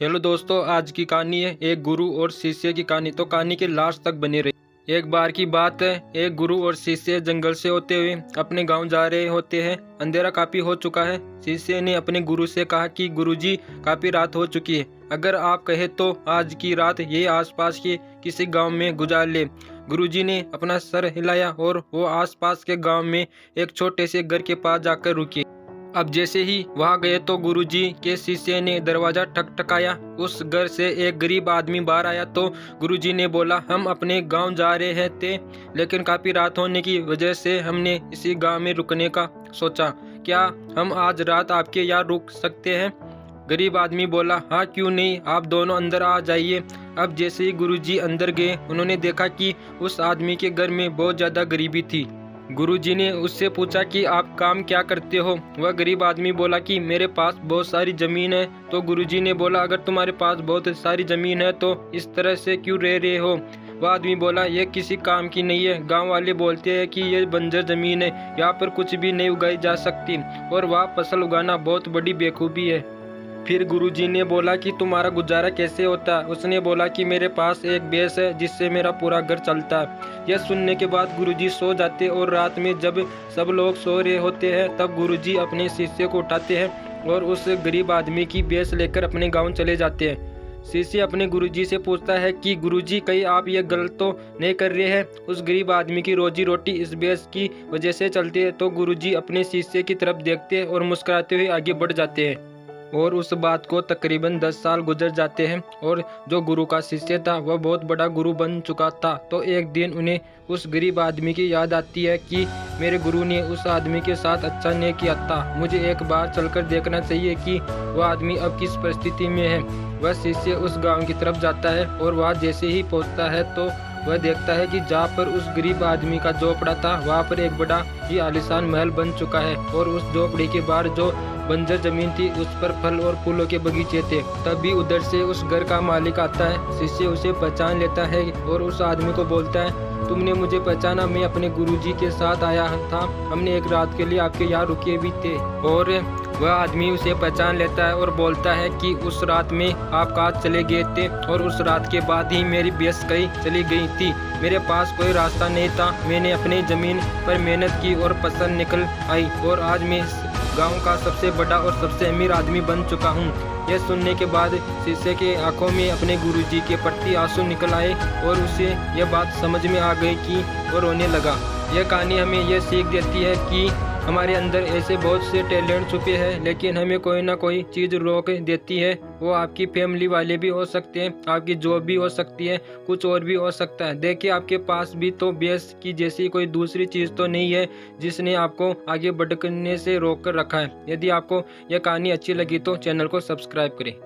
Hello दोस्तों, आज की कहानी है एक गुरु और शिष्य की कहानी। तो कहानी के लास्ट तक बने रही। एक बार की बात है, एक गुरु और शिष्य जंगल से होते हुए अपने गांव जा रहे होते हैं। अंधेरा काफी हो चुका है। शिष्य ने अपने गुरु से कहा कि गुरुजी, काफी रात हो चुकी है, अगर आप कहे तो आज की रात ये आसपास के किसी गांव में गुजार ले। गुरुजी ने अपना सर हिलाया और वो आसपास के गांव में एक छोटे से घर के पास जाकर रुके। अब जैसे ही वहां गए तो गुरुजी के शिष्य ने दरवाजा ठकठकाया। उस घर से एक गरीब आदमी बाहर आया तो गुरुजी ने बोला, हम अपने गांव जा रहे थे, लेकिन काफी रात होने की वजह से हमने इसी गांव में रुकने का सोचा। क्या हम आज रात आपके यहाँ रुक सकते हैं? गरीब आदमी बोला, हाँ क्यों नहीं, आप दोनों अंदर आ जाइए। अब जैसे ही गुरुजी अंदर गए, उन्होंने देखा कि उस आदमी के घर में बहुत ज्यादा गरीबी थी। गुरुजी ने उससे पूछा कि आप काम क्या करते हो? वह गरीब आदमी बोला कि मेरे पास बहुत सारी जमीन है। तो गुरुजी ने बोला, अगर तुम्हारे पास बहुत सारी जमीन है तो इस तरह से क्यों रह रहे हो? वह आदमी बोला, यह किसी काम की नहीं है। गांव वाले बोलते हैं कि यह बंजर जमीन है, यहाँ पर कुछ भी नहीं उगाई जा सकती और वह फसल उगाना बहुत बड़ी बेखूबी है। फिर गुरुजी ने बोला कि तुम्हारा गुजारा कैसे होता है? उसने बोला कि मेरे पास एक भैंस है जिससे मेरा पूरा घर चलता है। यह सुनने के बाद गुरुजी सो जाते और रात में जब सब लोग सो रहे होते हैं तब गुरुजी अपने शिष्य को उठाते हैं और उस गरीब आदमी की भैंस लेकर अपने गाँव चले जाते हैं। शिष्य अपने गुरुजी से पूछता है कि गुरुजी, कहीं आप ये गलत तो नहीं कर रहे हैं? उस गरीब आदमी की रोजी रोटी इस भैंस की वजह से चलती है। तो गुरुजी अपने शिष्य की तरफ देखते हैं और मुस्कुराते हुए आगे बढ़ जाते हैं। और उस बात को तकरीबन 10 साल गुजर जाते हैं और जो गुरु का शिष्य था वह बहुत बड़ा गुरु बन चुका था। तो एक दिन उन्हें उस गरीब आदमी की याद आती है कि मेरे गुरु ने उस आदमी के साथ अच्छा नहीं किया था, मुझे एक बार चलकर देखना चाहिए कि वह आदमी अब किस परिस्थिति में है। वह शिष्य उस गांव की तरफ जाता है और वह जैसे ही पहुंचता है तो वह देखता है कि जहाँ पर उस गरीब आदमी का झोपड़ा था वहाँ पर एक बड़ा ही आलीशान महल बन चुका है और उस झोपड़ी के बाहर जो बंजर जमीन थी उस पर फल और फूलों के बगीचे थे। तभी उधर से उस घर का मालिक आता है। शिष्य उसे पहचान लेता है और उस आदमी को बोलता है, तुमने मुझे पहचाना? मैं अपने गुरुजी के साथ आया था, हमने एक रात के लिए आपके यहाँ रुके भी थे। और वह आदमी उसे पहचान लेता है और बोलता है कि उस रात में आप कहाँ चले गए थे और उस रात के बाद ही मेरी भैंस कहीं चली गई थी। मेरे पास कोई रास्ता नहीं था, मैंने अपनी जमीन पर मेहनत की और फसल निकल आई और आज मैं गांव का सबसे बड़ा और सबसे अमीर आदमी बन चुका हूँ। यह सुनने के बाद शिष्य के आंखों में अपने गुरुजी के प्रति आंसू निकल आए और उसे यह बात समझ में आ गई कि वो रोने लगा। यह कहानी हमें यह सीख देती है कि हमारे अंदर ऐसे बहुत से टैलेंट छुपे हैं, लेकिन हमें कोई ना कोई चीज़ रोक देती है। वो आपकी फैमिली वाले भी हो सकते हैं, आपकी जॉब भी हो सकती है, कुछ और भी हो सकता है। देखिए, आपके पास भी तो भैंस की जैसी कोई दूसरी चीज़ तो नहीं है जिसने आपको आगे बढ़ने से रोक कर रखा है। यदि आपको यह कहानी अच्छी लगी तो चैनल को सब्सक्राइब करें।